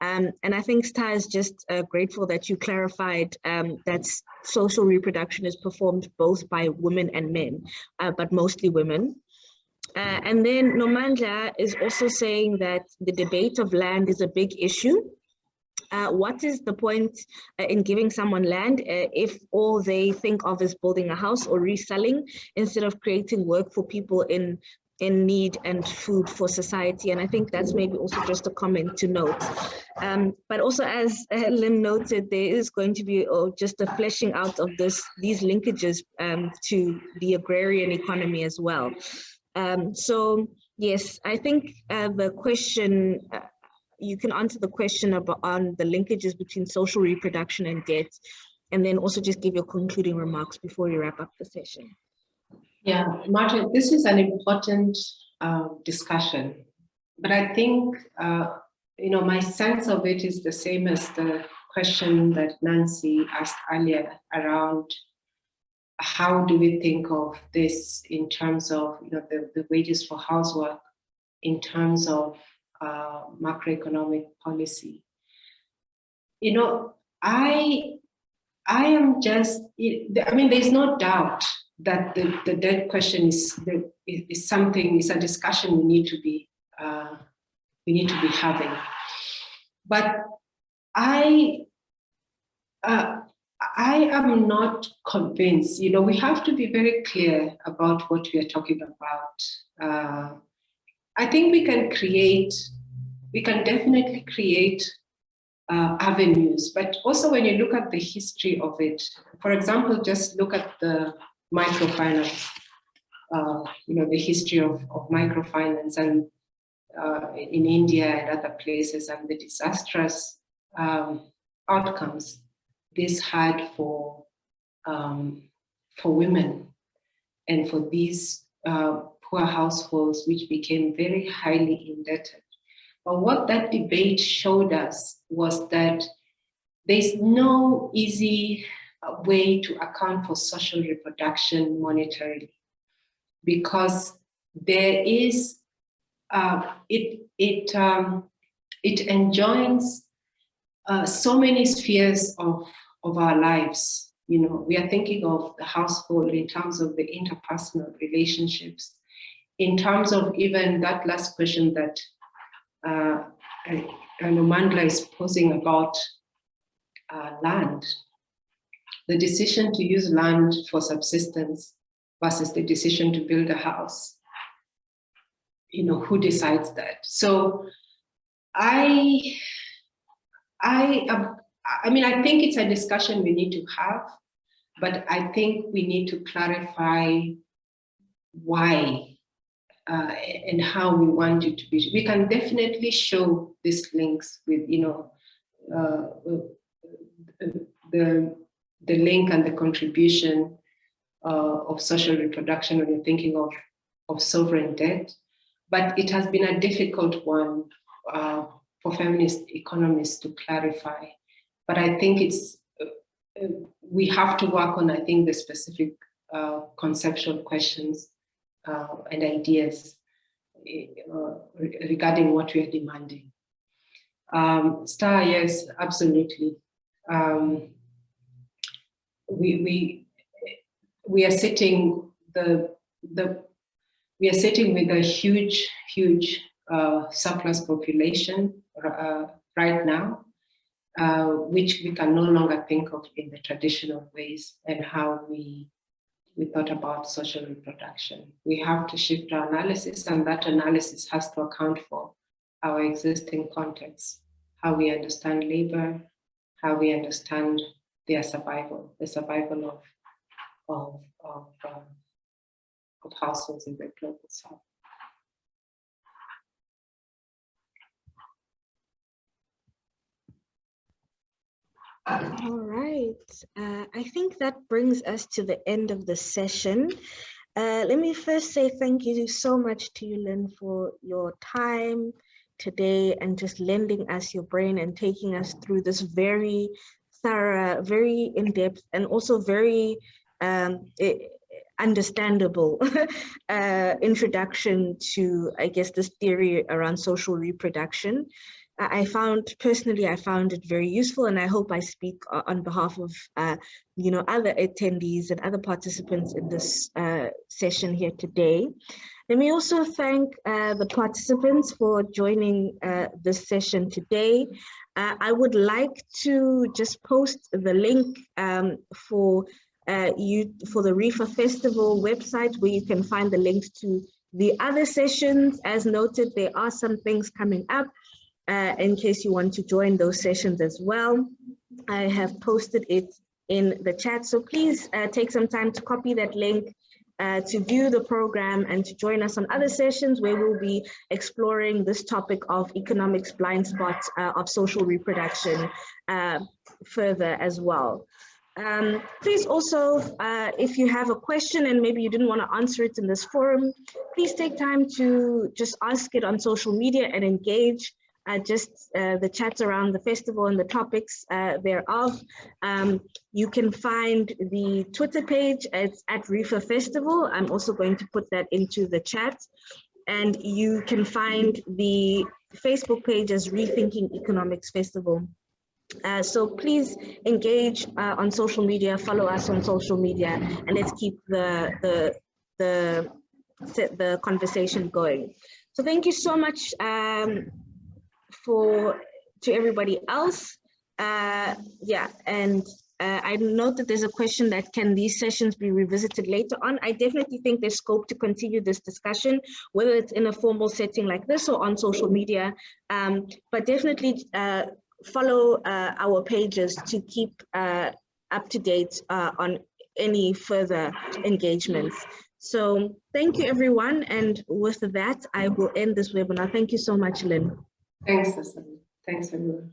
And I think Star is just grateful that you clarified that social reproduction is performed both by women and men, but mostly women. And then Nomandla is also saying that the debate of land is a big issue. What is the point in giving someone land if all they think of is building a house or reselling instead of creating work for people in in need and food for society. And I think that's maybe also just a comment to note. But also, as Lyn noted, there is going to be just a fleshing out of these linkages to the agrarian economy as well. So yes, I think the question, you can answer the question on the linkages between social reproduction and debt, and then also just give your concluding remarks before you wrap up the session. Yeah, Martin, this is an important discussion, but I think, my sense of it is the same as the question that Nancy asked earlier around how do we think of this in terms of the wages for housework, in terms of macroeconomic policy. I am just, there's no doubt that the debt question is a discussion we need to be having. But I am not convinced. We have to be very clear about what we are talking about. I think we can definitely create avenues, but also when you look at the history of it, for example, just look at the microfinance, the history of microfinance and in India and other places, and the disastrous outcomes this had for women and for these poor households, which became very highly indebted. But what that debate showed us was that there's no easy way to account for social reproduction monetarily, because there is it enjoins so many spheres of our lives. We are thinking of the household in terms of the interpersonal relationships, in terms of even that last question that Mandla is posing about land, the decision to use land for subsistence versus the decision to build a house. Who decides that? So I think it's a discussion we need to have, but I think we need to clarify why and how we want it to be. We can definitely show these links with, the link and the contribution of social reproduction when you're thinking of sovereign debt. But it has been a difficult one for feminist economists to clarify. But I think we have to work on, I think, the specific conceptual questions and ideas regarding what we are demanding. Star, yes, absolutely. We are sitting we are sitting with a huge surplus population right now, which we can no longer think of in the traditional ways and how we thought about social reproduction. We have to shift our analysis, and that analysis has to account for our existing context, how we understand labor, how we understand their survival, the survival of households in the global south. All right. I think that brings us to the end of the session. Let me first say thank you so much to you, Lyn, for your time today and just lending us your brain and taking us through this very thorough, very in-depth, and also very understandable introduction to, I guess, this theory around social reproduction. I found it very useful, and I hope I speak on behalf of other attendees and other participants in this session here today. Let me also thank the participants for joining this session today. I would like to just post the link for the REFA Festival website, where you can find the links to The other sessions, as noted, there are some things coming up in case you want to join those sessions as well. I have posted it in the chat, so please take some time to copy that link to view the program and to join us on other sessions where we'll be exploring this topic of economics blind spots of social reproduction further as well. Please also, if you have a question and maybe you didn't want to answer it in this forum, please take time to just ask it on social media and engage the chats around the festival and the topics thereof. You can find the Twitter page at REFA Festival. I'm also going to put that into the chat. And you can find the Facebook page as Rethinking Economics Festival. So please engage on social media, follow us on social media, and let's keep the conversation going. So thank you so much to everybody else. I note that there's a question that can these sessions be revisited later on. I definitely think there's scope to continue this discussion, whether it's in a formal setting like this or on social media, but definitely follow our pages to keep up to date on any further engagements. So thank you, everyone. And with that, I will end this webinar. Thank you so much, Lyn. Thanks, Ossome. Thanks, everyone.